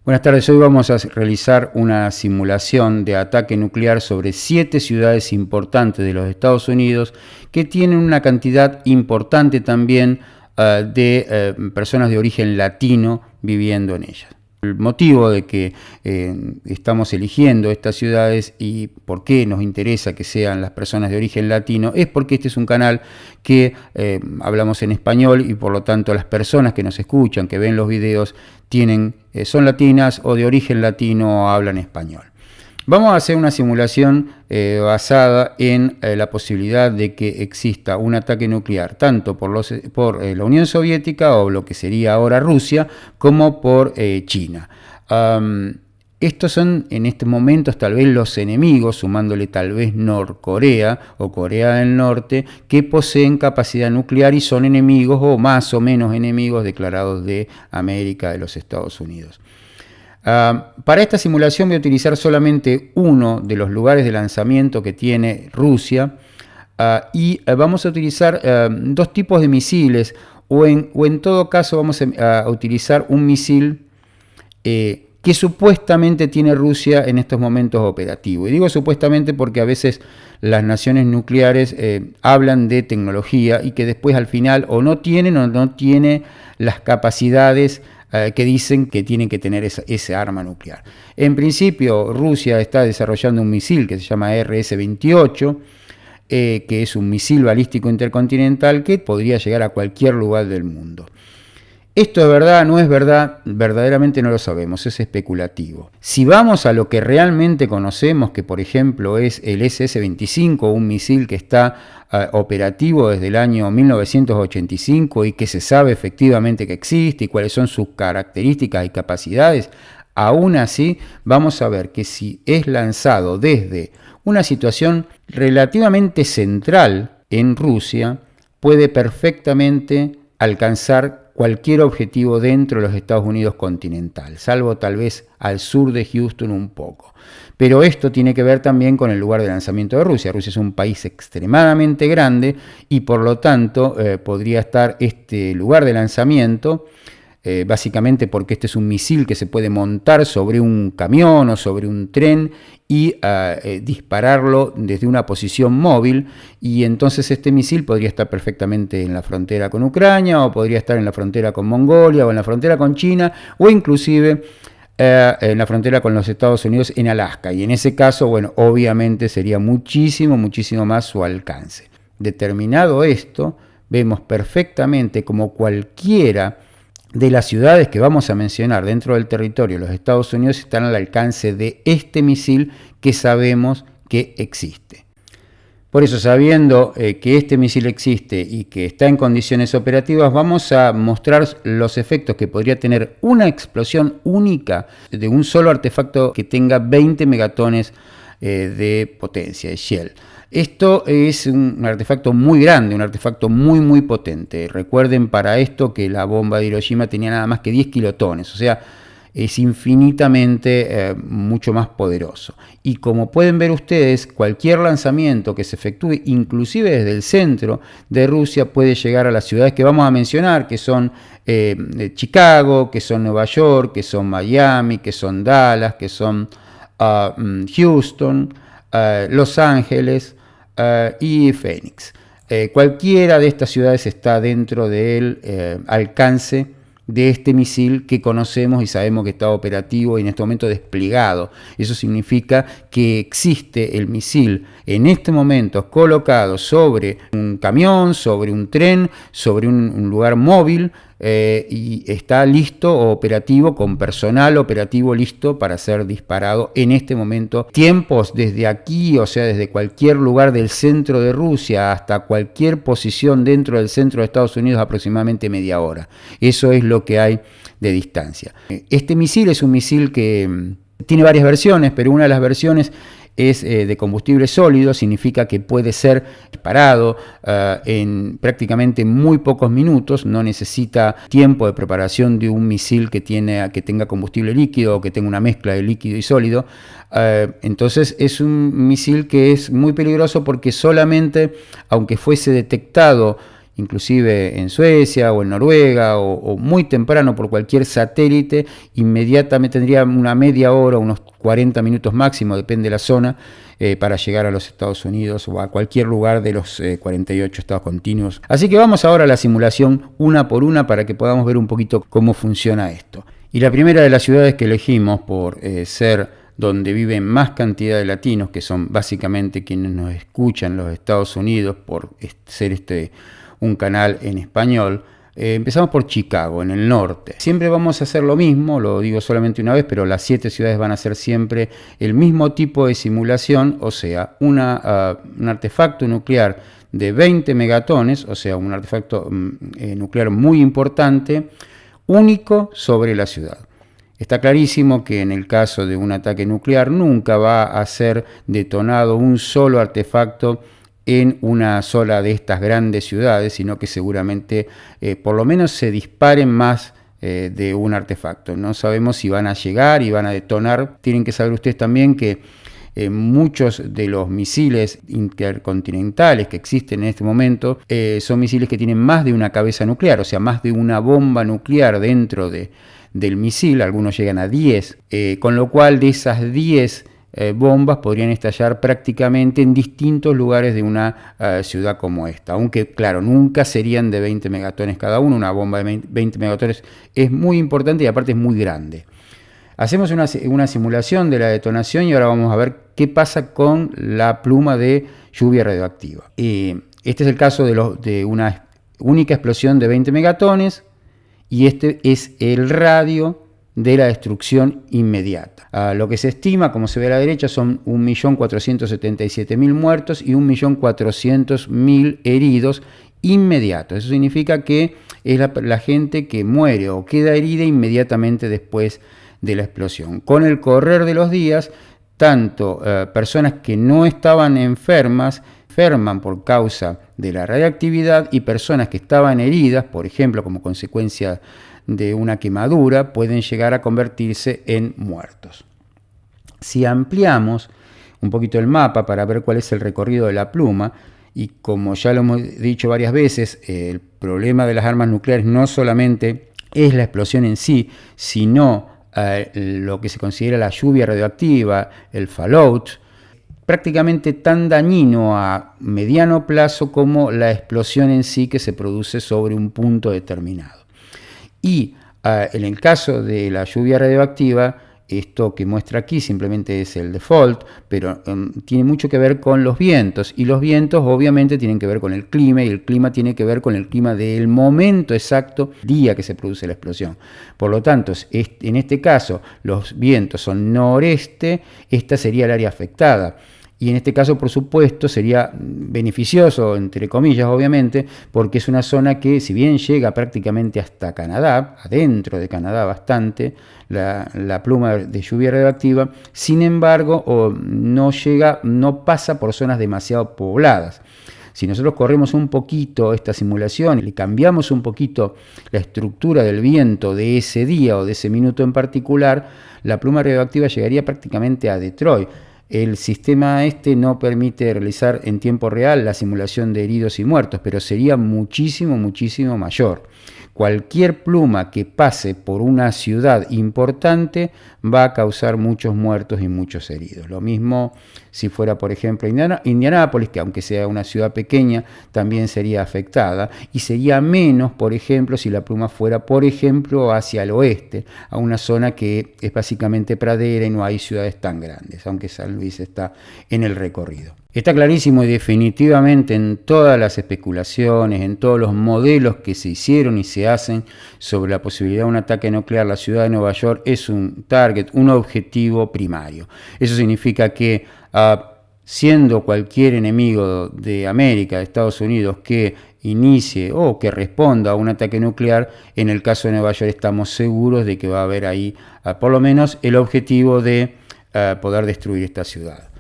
Buenas tardes, hoy vamos a realizar una simulación de ataque nuclear sobre 7 ciudades importantes de los Estados Unidos que tienen una cantidad importante también de personas de origen latino viviendo en ellas. El motivo de que estamos eligiendo estas ciudades y por qué nos interesa que sean las personas de origen latino es porque este es un canal que hablamos en español y por lo tanto las personas que nos escuchan, que ven los videos, son latinas o de origen latino o hablan español. Vamos a hacer una simulación basada en la posibilidad de que exista un ataque nuclear tanto por la Unión Soviética o lo que sería ahora Rusia como por China. Estos son en estos momentos tal vez los enemigos, sumándole tal vez Norcorea o Corea del Norte, que poseen capacidad nuclear y son enemigos o más o menos enemigos declarados de América, de los Estados Unidos. Para esta simulación voy a utilizar solamente uno de los lugares de lanzamiento que tiene Rusia y vamos a utilizar dos tipos de misiles o en todo caso vamos a utilizar un misil que supuestamente tiene Rusia en estos momentos operativo. Y digo supuestamente porque a veces las naciones nucleares hablan de tecnología y que después al final o no tienen o no tiene las capacidades que dicen que tienen que tener ese arma nuclear. En principio, Rusia está desarrollando un misil que se llama RS-28, que es un misil balístico intercontinental que podría llegar a cualquier lugar del mundo. ¿Esto es verdad? ¿No es verdad? Verdaderamente no lo sabemos, es especulativo. Si vamos a lo que realmente conocemos, que por ejemplo es el SS-25, un misil que está operativo desde el año 1985 y que se sabe efectivamente que existe y cuáles son sus características y capacidades, aún así vamos a ver que si es lanzado desde una situación relativamente central en Rusia, puede perfectamente alcanzar cualquier objetivo dentro de los Estados Unidos continental, salvo tal vez al sur de Houston un poco. Pero esto tiene que ver también con el lugar de lanzamiento de Rusia. Rusia es un país extremadamente grande y por lo tanto podría estar este lugar de lanzamiento básicamente porque este es un misil que se puede montar sobre un camión o sobre un tren y dispararlo desde una posición móvil, y entonces este misil podría estar perfectamente en la frontera con Ucrania o podría estar en la frontera con Mongolia o en la frontera con China o inclusive en la frontera con los Estados Unidos en Alaska, y en ese caso, bueno, obviamente sería muchísimo más su alcance. Determinado esto, vemos perfectamente como cualquiera de las ciudades que vamos a mencionar dentro del territorio de los Estados Unidos están al alcance de este misil que sabemos que existe. Por eso, sabiendo que este misil existe y que está en condiciones operativas, vamos a mostrar los efectos que podría tener una explosión única de un solo artefacto que tenga 20 megatones de potencia, de Shell. Esto es un artefacto muy grande, un artefacto muy potente. Recuerden para esto que la bomba de Hiroshima tenía nada más que 10 kilotones, o sea, es infinitamente mucho más poderoso. Y como pueden ver ustedes, cualquier lanzamiento que se efectúe, inclusive desde el centro de Rusia, puede llegar a las ciudades que vamos a mencionar, que son Chicago, que son Nueva York, que son Miami, que son Dallas, que son Houston, Los Ángeles y Phoenix. Cualquiera de estas ciudades está dentro del alcance de este misil que conocemos y sabemos que está operativo y en este momento desplegado. Eso significa que existe el misil en este momento colocado sobre un camión, sobre un tren, sobre un lugar móvil, y está listo o operativo, con personal operativo listo para ser disparado en este momento. Tiempos desde aquí, o sea, desde cualquier lugar del centro de Rusia hasta cualquier posición dentro del centro de Estados Unidos, aproximadamente media hora. Eso es lo que hay de distancia. Este misil es un misil que tiene varias versiones, pero una de las versiones es de combustible sólido, significa que puede ser disparado en prácticamente muy pocos minutos, no necesita tiempo de preparación de un misil que tenga combustible líquido o que tenga una mezcla de líquido y sólido. Entonces es un misil que es muy peligroso porque solamente, aunque fuese detectado inclusive en Suecia o en Noruega o muy temprano por cualquier satélite, inmediatamente tendría una media hora, unos 40 minutos máximo, depende de la zona, para llegar a los Estados Unidos o a cualquier lugar de los 48 estados continuos. Así que vamos ahora a la simulación una por una para que podamos ver un poquito cómo funciona esto. Y la primera de las ciudades que elegimos por ser donde viven más cantidad de latinos, que son básicamente quienes nos escuchan en los Estados Unidos por ser un canal en español, empezamos por Chicago, en el norte. Siempre vamos a hacer lo mismo, lo digo solamente una vez, pero las 7 ciudades van a ser siempre el mismo tipo de simulación, o sea, un artefacto nuclear de 20 megatones, o sea, un artefacto nuclear muy importante, único sobre la ciudad. Está clarísimo que en el caso de un ataque nuclear nunca va a ser detonado un solo artefacto en una sola de estas grandes ciudades, sino que seguramente por lo menos se disparen más de un artefacto. No sabemos si van a llegar y van a detonar. Tienen que saber ustedes también que muchos de los misiles intercontinentales que existen en este momento son misiles que tienen más de una cabeza nuclear, o sea, más de una bomba nuclear dentro del misil. Algunos llegan a 10, con lo cual de esas 10 bombas podrían estallar prácticamente en distintos lugares de una ciudad como esta, aunque claro, nunca serían de 20 megatones cada uno. Una bomba de 20 megatones es muy importante y aparte es muy grande. Hacemos una simulación de la detonación y ahora vamos a ver qué pasa con la pluma de lluvia radioactiva. Este es el caso de una única explosión de 20 megatones y este es el radio de la destrucción inmediata. Lo que se estima, como se ve a la derecha, son 1.477.000 muertos y 1.400.000 heridos inmediatos. Eso significa que es la gente que muere o queda herida inmediatamente después de la explosión. Con el correr de los días, tanto personas que no estaban enferman por causa de la radiactividad y personas que estaban heridas, por ejemplo, como consecuencia de una quemadura, pueden llegar a convertirse en muertos. Si ampliamos un poquito el mapa para ver cuál es el recorrido de la pluma, y como ya lo hemos dicho varias veces, el problema de las armas nucleares no solamente es la explosión en sí, sino lo que se considera la lluvia radioactiva, el fallout, prácticamente tan dañino a mediano plazo como la explosión en sí que se produce sobre un punto determinado. Y en el caso de la lluvia radioactiva, esto que muestra aquí simplemente es el default, pero tiene mucho que ver con los vientos, y los vientos obviamente tienen que ver con el clima, y el clima tiene que ver con el clima del momento exacto, día que se produce la explosión. Por lo tanto, en este caso los vientos son noreste, esta sería el área afectada. Y en este caso, por supuesto, sería beneficioso, entre comillas, obviamente, porque es una zona que, si bien llega prácticamente hasta Canadá, adentro de Canadá bastante, la pluma de lluvia radioactiva, sin embargo, no pasa por zonas demasiado pobladas. Si nosotros corremos un poquito esta simulación y le cambiamos un poquito la estructura del viento de ese día o de ese minuto en particular, la pluma radioactiva llegaría prácticamente a Detroit. El sistema no permite realizar en tiempo real la simulación de heridos y muertos, pero sería muchísimo, muchísimo mayor. Cualquier pluma que pase por una ciudad importante va a causar muchos muertos y muchos heridos. Lo mismo si fuera, por ejemplo, Indianápolis, que aunque sea una ciudad pequeña, también sería afectada. Y sería menos, por ejemplo, si la pluma fuera, por ejemplo, hacia el oeste, a una zona que es básicamente pradera y no hay ciudades tan grandes, aunque San Luis está en el recorrido. Está clarísimo y definitivamente en todas las especulaciones, en todos los modelos que se hicieron y se hacen sobre la posibilidad de un ataque nuclear, la ciudad de Nueva York es un target, un objetivo primario. Eso significa que siendo cualquier enemigo de América, de Estados Unidos, que inicie o que responda a un ataque nuclear, en el caso de Nueva York estamos seguros de que va a haber ahí por lo menos el objetivo de poder destruir esta ciudad.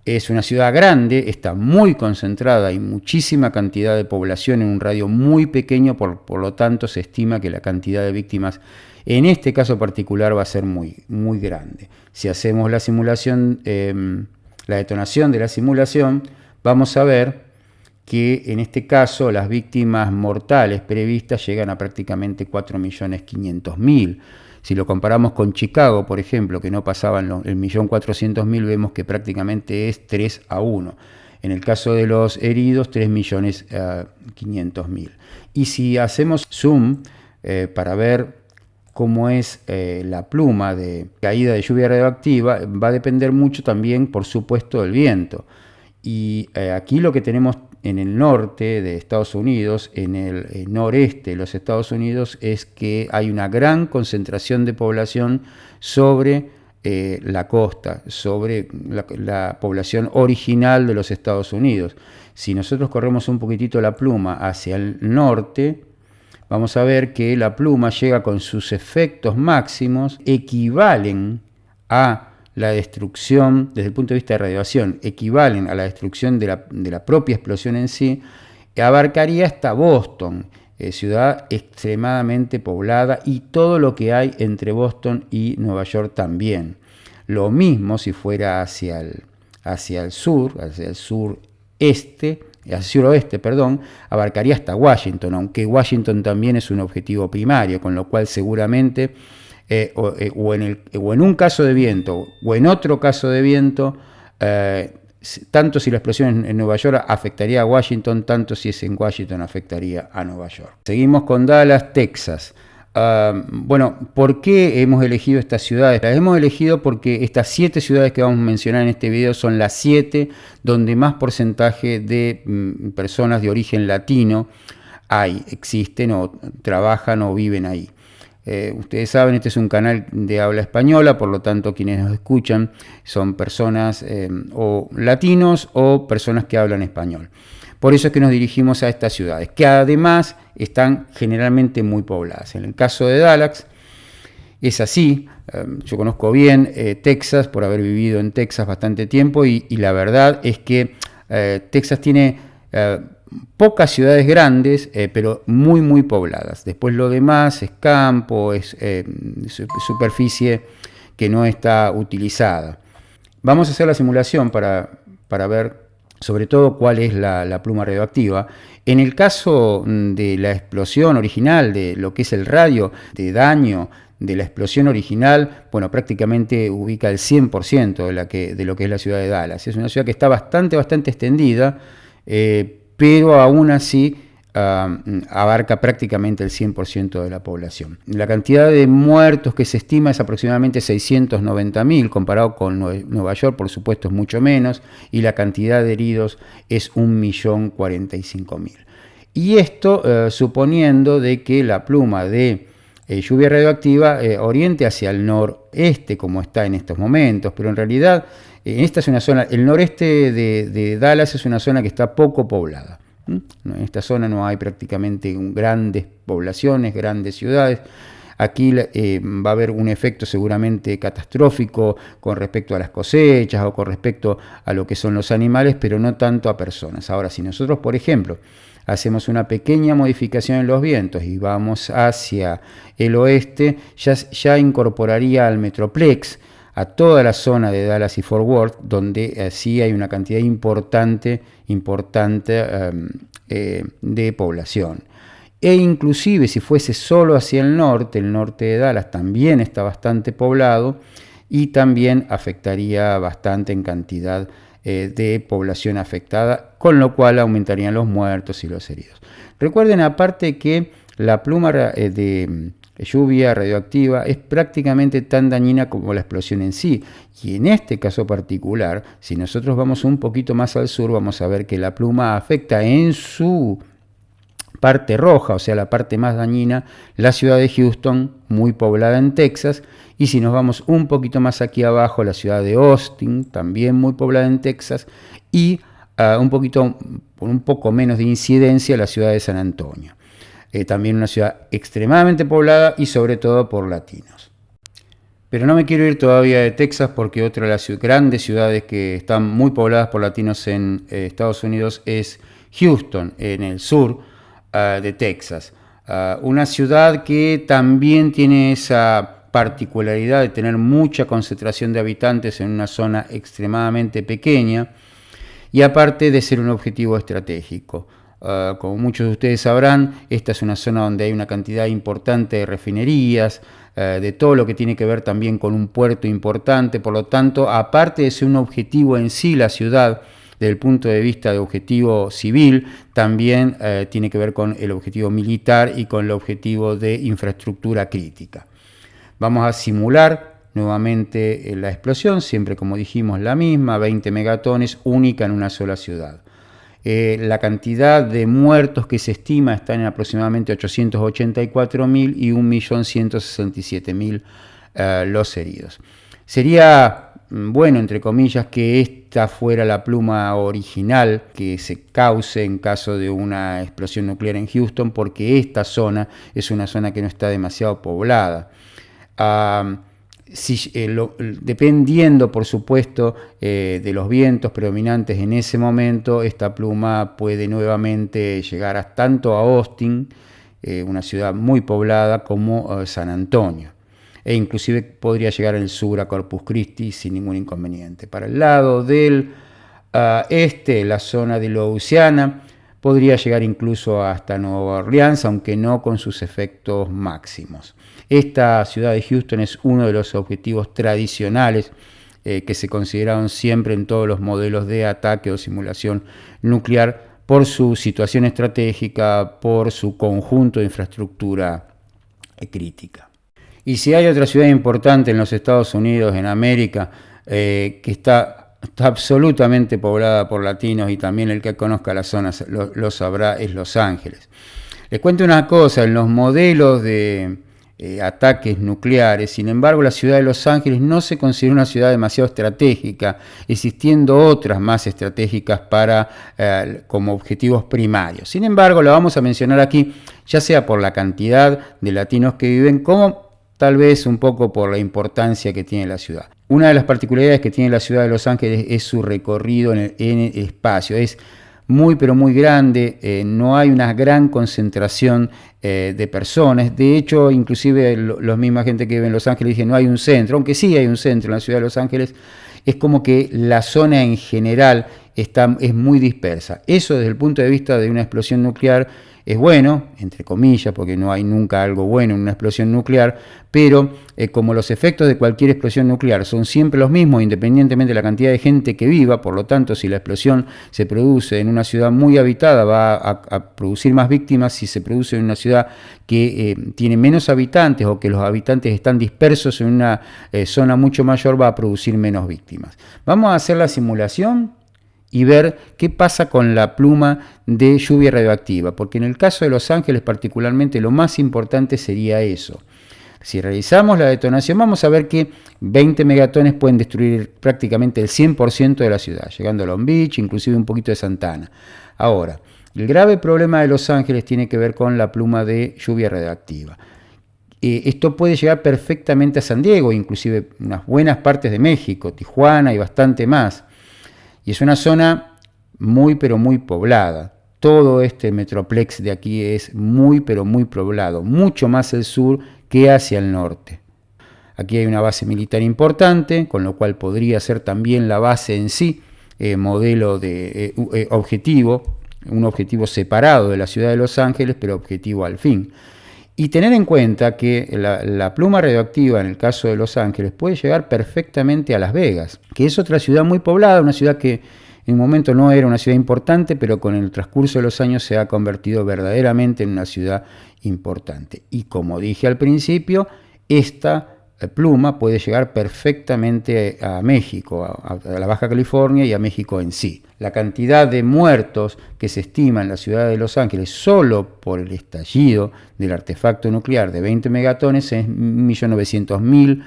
Es una ciudad grande, está muy concentrada, hay muchísima cantidad de población en un radio muy pequeño, por lo tanto se estima que la cantidad de víctimas en este caso particular va a ser muy, muy grande. Si hacemos la simulación, la detonación de la simulación, vamos a ver que en este caso las víctimas mortales previstas llegan a prácticamente 4.500.000. Si lo comparamos con Chicago, por ejemplo, que no pasaban el 1.400.000, vemos que prácticamente es 3-1. En el caso de los heridos, 3.500.000. Y si hacemos zoom para ver cómo es la pluma de caída de lluvia radioactiva, va a depender mucho también, por supuesto, del viento. Y aquí lo que tenemos en el norte de Estados Unidos, en el noreste de los Estados Unidos, es que hay una gran concentración de población sobre la costa, sobre la población original de los Estados Unidos. Si nosotros corremos un poquitito la pluma hacia el norte, vamos a ver que la pluma llega con sus efectos máximos, equivalen a la destrucción, desde el punto de vista de radiación, equivalen a la destrucción de la propia explosión en sí, abarcaría hasta Boston, ciudad extremadamente poblada, y todo lo que hay entre Boston y Nueva York también. Lo mismo si fuera hacia el suroeste, abarcaría hasta Washington, aunque Washington también es un objetivo primario, con lo cual seguramente o en un caso de viento o en otro caso de viento, tanto si la explosión en Nueva York afectaría a Washington, tanto si es en Washington afectaría a Nueva York. Seguimos con Dallas, Texas. Bueno, ¿por qué hemos elegido estas ciudades? Las hemos elegido porque estas 7 ciudades que vamos a mencionar en este video son las 7 donde más porcentaje de personas de origen latino existen o trabajan o viven ahí. Ustedes saben, este es un canal de habla española, por lo tanto quienes nos escuchan son personas o latinos o personas que hablan español. Por eso es que nos dirigimos a estas ciudades, que además están generalmente muy pobladas. En el caso de Dallas es así. Yo conozco bien Texas por haber vivido en Texas bastante tiempo y la verdad es que Texas tiene pocas ciudades grandes, pero muy pobladas. Después lo demás es campo, es superficie que no está utilizada. Vamos a hacer la simulación para ver sobre todo cuál es la pluma radioactiva. En el caso de la explosión original, de lo que es el radio de daño de la explosión original, bueno, prácticamente ubica el 100% de lo que es la ciudad de Dallas. Es una ciudad que está bastante extendida, pero aún así abarca prácticamente el 100% de la población. La cantidad de muertos que se estima es aproximadamente 690.000, comparado con Nueva York, por supuesto, es mucho menos, y la cantidad de heridos es 1.045.000. Y esto suponiendo de que la pluma de lluvia radioactiva oriente hacia el noreste, como está en estos momentos, pero en realidad esta es una zona, el noreste de Dallas es una zona que está poco poblada. En esta zona no hay prácticamente grandes poblaciones, grandes ciudades. Aquí va a haber un efecto seguramente catastrófico con respecto a las cosechas o con respecto a lo que son los animales, pero no tanto a personas. Ahora, si nosotros, por ejemplo, hacemos una pequeña modificación en los vientos y vamos hacia el oeste, ya incorporaría al Metroplex, a toda la zona de Dallas y Fort Worth, donde sí hay una cantidad importante de población. E inclusive si fuese solo hacia el norte de Dallas también está bastante poblado y también afectaría bastante en cantidad de población afectada, con lo cual aumentarían los muertos y los heridos. Recuerden aparte que la pluma de lluvia radioactiva es prácticamente tan dañina como la explosión en sí, y en este caso particular, si nosotros vamos un poquito más al sur, vamos a ver que la pluma afecta en su parte roja, o sea la parte más dañina, la ciudad de Houston, muy poblada en Texas, y si nos vamos un poquito más aquí abajo, la ciudad de Austin, también muy poblada en Texas, y un poco menos de incidencia la ciudad de San Antonio. También una ciudad extremadamente poblada y sobre todo por latinos. Pero no me quiero ir todavía de Texas porque otra de las grandes ciudades que están muy pobladas por latinos en Estados Unidos es Houston, en el sur de Texas. Una ciudad que también tiene esa particularidad de tener mucha concentración de habitantes en una zona extremadamente pequeña. y aparte de ser un objetivo estratégico. Como muchos de ustedes sabrán, esta es una zona donde hay una cantidad importante de refinerías, de todo lo que tiene que ver también con un puerto importante. Por lo tanto, aparte de ser un objetivo en sí la ciudad, desde el punto de vista de objetivo civil, también tiene que ver con el objetivo militar y con el objetivo de infraestructura crítica. Vamos a simular nuevamente la explosión, siempre como dijimos la misma, 20 megatones, única en una sola ciudad. La cantidad de muertos que se estima está en aproximadamente 884.000 y 1.167.000 los heridos. Sería bueno, entre comillas, que esta fuera la pluma original que se cause en caso de una explosión nuclear en Houston, porque esta zona es una zona que no está demasiado poblada. Dependiendo, por supuesto, de los vientos predominantes en ese momento, esta pluma puede nuevamente llegar tanto a Austin, una ciudad muy poblada, como San Antonio. E inclusive podría llegar en el sur a Corpus Christi sin ningún inconveniente. Para el lado del la zona de Louisiana, podría llegar incluso hasta Nueva Orleans, aunque no con sus efectos máximos. Esta ciudad de Houston es uno de los objetivos tradicionales que se consideraron siempre en todos los modelos de ataque o simulación nuclear por su situación estratégica, por su conjunto de infraestructura crítica. Y si hay otra ciudad importante en los Estados Unidos, en América, que está absolutamente poblada por latinos, y también el que conozca la zona lo sabrá, es Los Ángeles. Les cuento una cosa, en los modelos de ataques nucleares, sin embargo, la ciudad de Los Ángeles no se considera una ciudad demasiado estratégica, existiendo otras más estratégicas como objetivos primarios. Sin embargo, la vamos a mencionar aquí, ya sea por la cantidad de latinos que viven, como tal vez un poco por la importancia que tiene la ciudad. Una de las particularidades que tiene la ciudad de Los Ángeles es su recorrido en el espacio. Es muy pero muy grande, no hay una gran concentración de personas. De hecho, inclusive los misma gente que vive en Los Ángeles dicen no hay un centro, aunque sí hay un centro en la ciudad de Los Ángeles. Es como que la zona en general es muy dispersa. Eso desde el punto de vista de una explosión nuclear es bueno, entre comillas, porque no hay nunca algo bueno en una explosión nuclear, pero como los efectos de cualquier explosión nuclear son siempre los mismos, independientemente de la cantidad de gente que viva, por lo tanto, si la explosión se produce en una ciudad muy habitada, va a producir más víctimas. Si se produce en una ciudad que tiene menos habitantes o que los habitantes están dispersos en una zona mucho mayor, va a producir menos víctimas. Vamos a hacer la simulación y ver qué pasa con la pluma de lluvia radioactiva, porque en el caso de Los Ángeles particularmente lo más importante sería eso. Si realizamos la detonación, vamos a ver que 20 megatones pueden destruir prácticamente el 100% de la ciudad, llegando a Long Beach, inclusive un poquito de Santa Ana. Ahora, el grave problema de Los Ángeles tiene que ver con la pluma de lluvia radioactiva. Esto puede llegar perfectamente a San Diego, inclusive unas buenas partes de México, Tijuana y bastante más. Y es una zona muy pero muy poblada. Todo este metroplex de aquí es muy pero muy poblado, mucho más al sur que hacia el norte. Aquí hay una base militar importante, con lo cual podría ser también la base en sí, modelo de objetivo, un objetivo separado de la ciudad de Los Ángeles, pero objetivo al fin. Y tener en cuenta que la pluma radioactiva en el caso de Los Ángeles puede llegar perfectamente a Las Vegas, que es otra ciudad muy poblada, una ciudad que en un momento no era una ciudad importante, pero con el transcurso de los años se ha convertido verdaderamente en una ciudad importante. Y como dije al principio, esta pluma puede llegar perfectamente a México, a la Baja California y a México en sí. La cantidad de muertos que se estima en la ciudad de Los Ángeles solo por el estallido del artefacto nuclear de 20 megatones es 1.900.000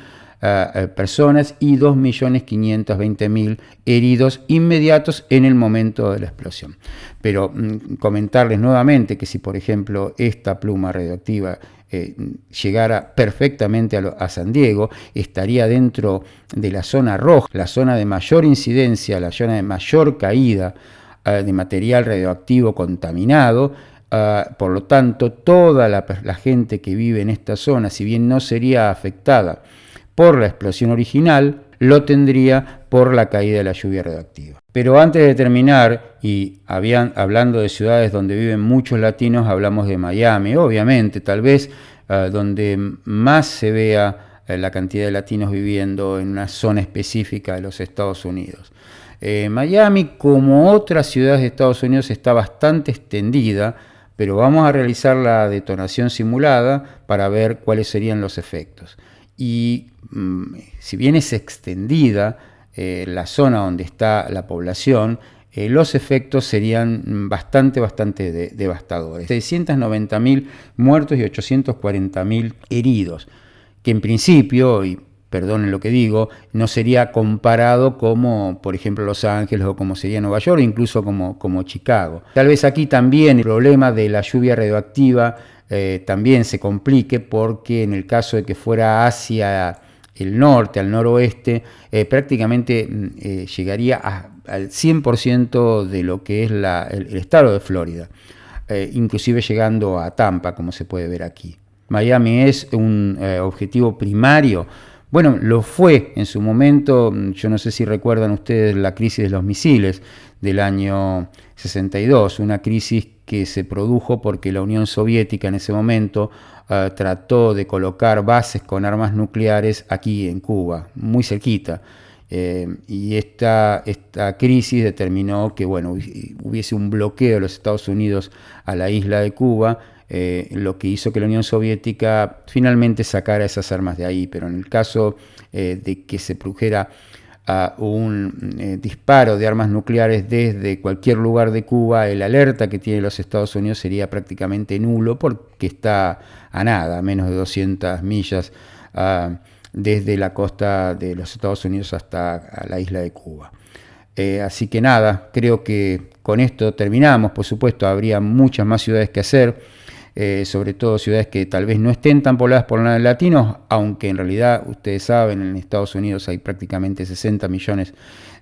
personas y 2.520.000 heridos inmediatos en el momento de la explosión. Pero comentarles nuevamente que si, por ejemplo, esta pluma radioactiva llegara perfectamente a San Diego, estaría dentro de la zona roja, la zona de mayor incidencia, la zona de mayor caída de material radioactivo contaminado. Por lo tanto, toda la gente que vive en esta zona, si bien no sería afectada por la explosión original, lo tendría por la caída de la lluvia radioactiva. Pero antes de terminar, y hablando de ciudades donde viven muchos latinos, hablamos de Miami, obviamente, tal vez donde más se vea la cantidad de latinos viviendo en una zona específica de los Estados Unidos. Miami, como otras ciudades de Estados Unidos, está bastante extendida, pero vamos a realizar la detonación simulada para ver cuáles serían los efectos. Y si bien es extendida la zona donde está la población, los efectos serían bastante devastadores. 690.000 muertos y 840.000 heridos, que en principio, y perdonen lo que digo, no sería comparado como, por ejemplo, Los Ángeles o como sería Nueva York, incluso como Chicago. Tal vez aquí también el problema de la lluvia radioactiva también se complique, porque en el caso de que fuera hacia el norte, al noroeste, prácticamente llegaría al 100% de lo que es el estado de Florida, inclusive llegando a Tampa, como se puede ver aquí. Miami es un objetivo primario. Bueno, lo fue en su momento. Yo no sé si recuerdan ustedes la crisis de los misiles del año 62, una crisis que se produjo porque la Unión Soviética en ese momento trató de colocar bases con armas nucleares aquí en Cuba, muy cerquita. Y esta crisis determinó que, bueno, hubiese un bloqueo de los Estados Unidos a la isla de Cuba, lo que hizo que la Unión Soviética finalmente sacara esas armas de ahí. Pero en el caso de que se produjera un disparo de armas nucleares desde cualquier lugar de Cuba, el alerta que tiene los Estados Unidos sería prácticamente nulo, porque está a nada, a menos de 200 millas desde la costa de los Estados Unidos hasta la isla de Cuba. Así que nada, creo que con esto terminamos. Por supuesto, habría muchas más ciudades que hacer, sobre todo ciudades que tal vez no estén tan pobladas por latinos, aunque en realidad ustedes saben, en Estados Unidos hay prácticamente 60 millones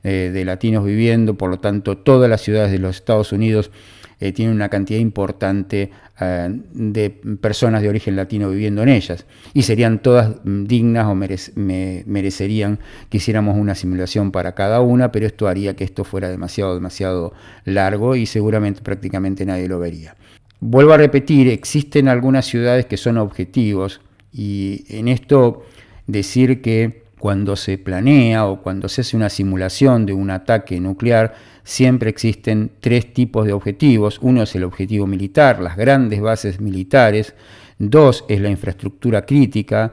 de latinos viviendo. Por lo tanto, todas las ciudades de los Estados Unidos tienen una cantidad importante de personas de origen latino viviendo en ellas, y serían todas dignas o merecerían que hiciéramos una simulación para cada una, pero esto haría que esto fuera demasiado largo y seguramente prácticamente nadie lo vería. Vuelvo a repetir, existen algunas ciudades que son objetivos, y en esto decir que cuando se planea o cuando se hace una simulación de un ataque nuclear, siempre existen tres tipos de objetivos. Uno es el objetivo militar, las grandes bases militares. Dos es la infraestructura crítica,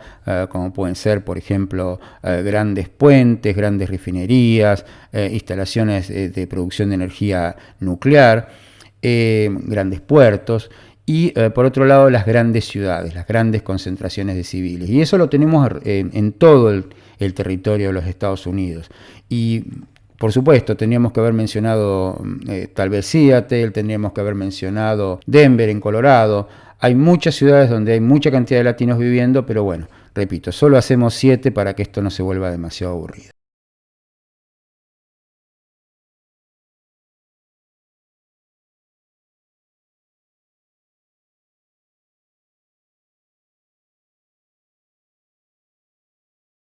como pueden ser, por ejemplo, grandes puentes, grandes refinerías, instalaciones de producción de energía nuclear, grandes puertos. Y por otro lado, las grandes ciudades, las grandes concentraciones de civiles. Y eso lo tenemos en todo el territorio de los Estados Unidos. Y por supuesto, tendríamos que haber mencionado tal vez Seattle, tendríamos que haber mencionado Denver en Colorado. Hay muchas ciudades donde hay mucha cantidad de latinos viviendo, pero bueno, repito, solo hacemos 7 para que esto no se vuelva demasiado aburrido.